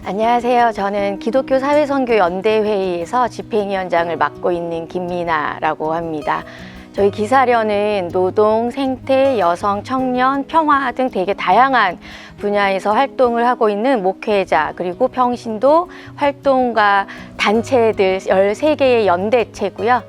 안녕하세요. 저는 기독교 사회선교연대회의에서 집행위원장을 맡고 있는 김미나라고 합니다. 저희 기사련은 노동, 생태, 여성, 청년, 평화 등 되게 다양한 분야에서 활동을 하고 있는 목회자, 그리고 평신도 활동가 단체들 13개의 연대체고요.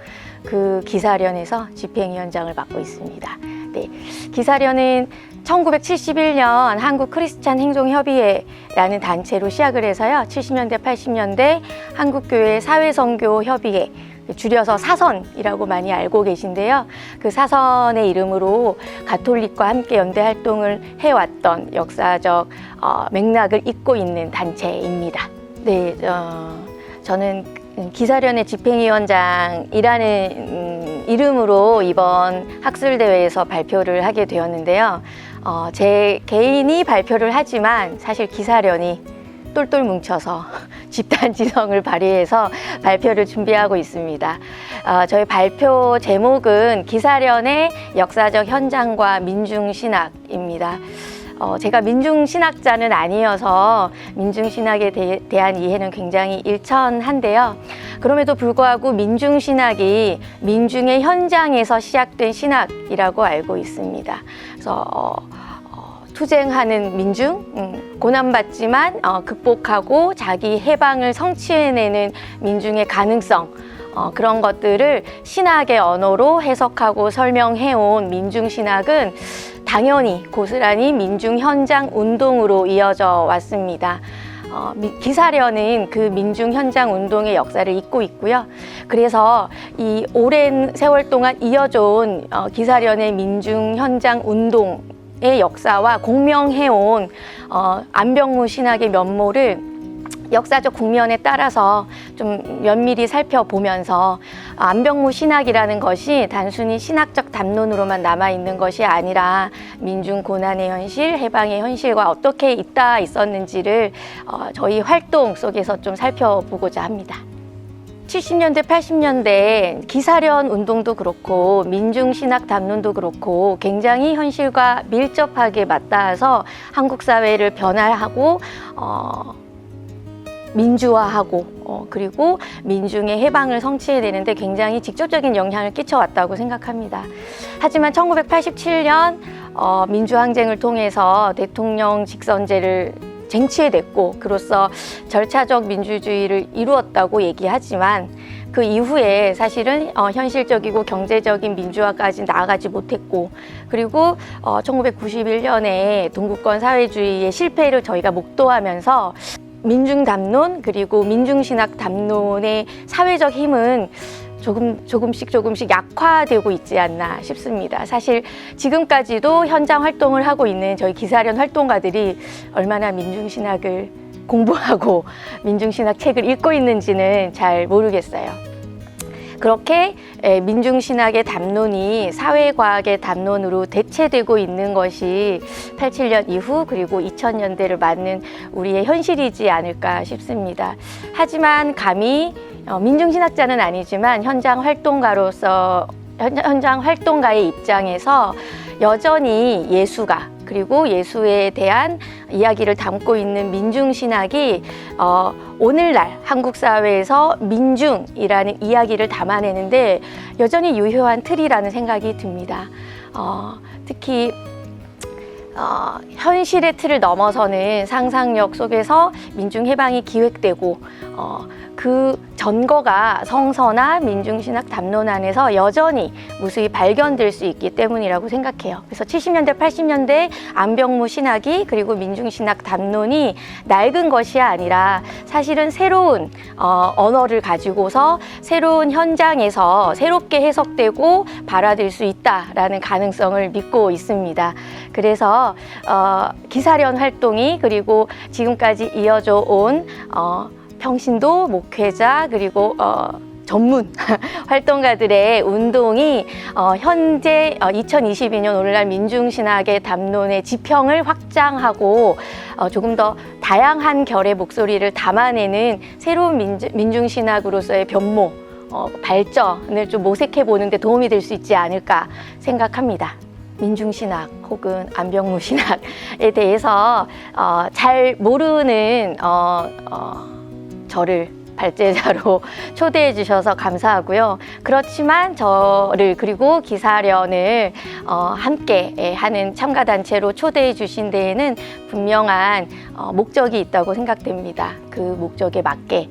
그 기사련에서 집행위원장을 맡고 있습니다. 네, 기사련은 1971년 한국 크리스찬 행동협의회라는 단체로 시작을 해서요. 70년대, 80년대 한국교회 사회선교협의회, 줄여서 사선이라고 많이 알고 계신데요. 그 사선의 이름으로 가톨릭과 함께 연대 활동을 해왔던 역사적 맥락을 잇고 있는 단체입니다. 네, 저는 기사련의 집행위원장이라는 이름으로 이번 학술대회에서 발표를 하게 되었는데요. 제 개인이 발표를 하지만 사실 기사련이 똘똘 뭉쳐서 집단지성을 발휘해서 발표를 준비하고 있습니다. 저희 발표 제목은 기사련의 역사적 현장과 민중신학입니다. 제가 민중신학자는 아니어서 민중신학에 대한 이해는 굉장히 일천한데요. 그럼에도 불구하고 민중신학이 민중의 현장에서 시작된 신학이라고 알고 있습니다. 그래서 투쟁하는 민중, 고난받지만 극복하고 자기 해방을 성취해내는 민중의 가능성, 그런 것들을 신학의 언어로 해석하고 설명해온 민중신학은 당연히 고스란히 민중 현장 운동으로 이어져 왔습니다. 기사련은 그 민중 현장 운동의 역사를 잇고 있고요. 그래서 이 오랜 세월 동안 이어져온 기사련의 민중 현장 운동의 역사와 공명해온 안병무 신학의 면모를 역사적 국면에 따라서 좀 면밀히 살펴보면서 안병무 신학이라는 것이 단순히 신학적 담론으로만 남아있는 것이 아니라 민중 고난의 현실, 해방의 현실과 어떻게 있었는지를 저희 활동 속에서 좀 살펴보고자 합니다. 70년대, 80년대 기사련 운동도 그렇고 민중신학 담론도 그렇고 굉장히 현실과 밀접하게 맞닿아서 한국 사회를 변화하고 민주화하고 그리고 민중의 해방을 성취해내는데 굉장히 직접적인 영향을 끼쳐왔다고 생각합니다. 하지만 1987년 민주항쟁을 통해서 대통령 직선제를 쟁취해냈고 그로써 절차적 민주주의를 이루었다고 얘기하지만 그 이후에 사실은 현실적이고 경제적인 민주화까지 나아가지 못했고 그리고 1991년에 동구권 사회주의의 실패를 저희가 목도하면서 민중 담론 그리고 민중신학 담론의 사회적 힘은 조금씩 약화되고 있지 않나 싶습니다. 사실 지금까지도 현장 활동을 하고 있는 저희 기사련 활동가들이 얼마나 민중신학을 공부하고 민중신학 책을 읽고 있는지는 잘 모르겠어요. 그렇게 민중신학의 담론이 사회과학의 담론으로 대체되고 있는 것이 87년 이후 그리고 2000년대를 맞는 우리의 현실이지 않을까 싶습니다. 하지만 감히 민중신학자는 아니지만 현장 활동가의 입장에서 여전히 예수가 그리고 예수에 대한 이야기를 담고 있는 민중신학이 오늘날 한국 사회에서 민중이라는 이야기를 담아내는데 여전히 유효한 틀이라는 생각이 듭니다. 특히 현실의 틀을 넘어서는 상상력 속에서 민중 해방이 기획되고 그 전거가 성서나 민중신학 담론 안에서 여전히 무수히 발견될 수 있기 때문이라고 생각해요. 그래서 70년대, 80년대 안병무 신학이 그리고 민중신학 담론이 낡은 것이 아니라 사실은 새로운 언어를 가지고서 새로운 현장에서 새롭게 해석되고 발화될 수 있다라는 가능성을 믿고 있습니다. 그래서 기사련 활동이 그리고 지금까지 이어져 온 평신도, 목회자, 그리고 전문 활동가들의 운동이 현재 2022년 오늘날 민중신학의 담론의 지평을 확장하고 조금 더 다양한 결의 목소리를 담아내는 새로운 민중신학으로서의 변모, 발전을 좀 모색해 보는 데 도움이 될 수 있지 않을까 생각합니다. 민중신학 혹은 안병무신학에 대해서 잘 모르는 저를 발제자로 초대해 주셔서 감사하고요. 그렇지만 저를 그리고 기사련을 함께 하는 참가단체로 초대해 주신 데에는 분명한 목적이 있다고 생각됩니다. 그 목적에 맞게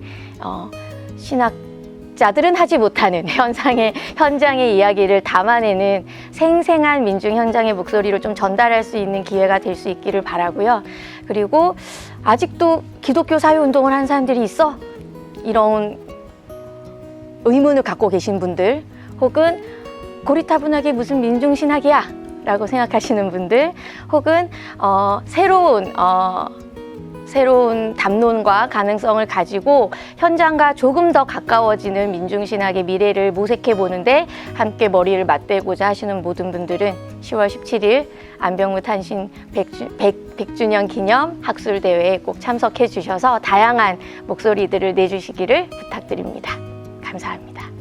신학자들은 하지 못하는 현장의 이야기를 담아내는 생생한 민중 현장의 목소리를 좀 전달할 수 있는 기회가 될 수 있기를 바라고요. 그리고 아직도 기독교 사회운동을 하는 사람들이 있어? 이런 의문을 갖고 계신 분들, 혹은 고리타분하게 무슨 민중신학이야? 라고 생각하시는 분들, 혹은 새로운 담론과 가능성을 가지고 현장과 조금 더 가까워지는 민중신학의 미래를 모색해 보는데 함께 머리를 맞대고자 하시는 모든 분들은 10월 17일 안병무 탄신 100주년 기념 학술대회에 꼭 참석해 주셔서 다양한 목소리들을 내주시기를 부탁드립니다. 감사합니다.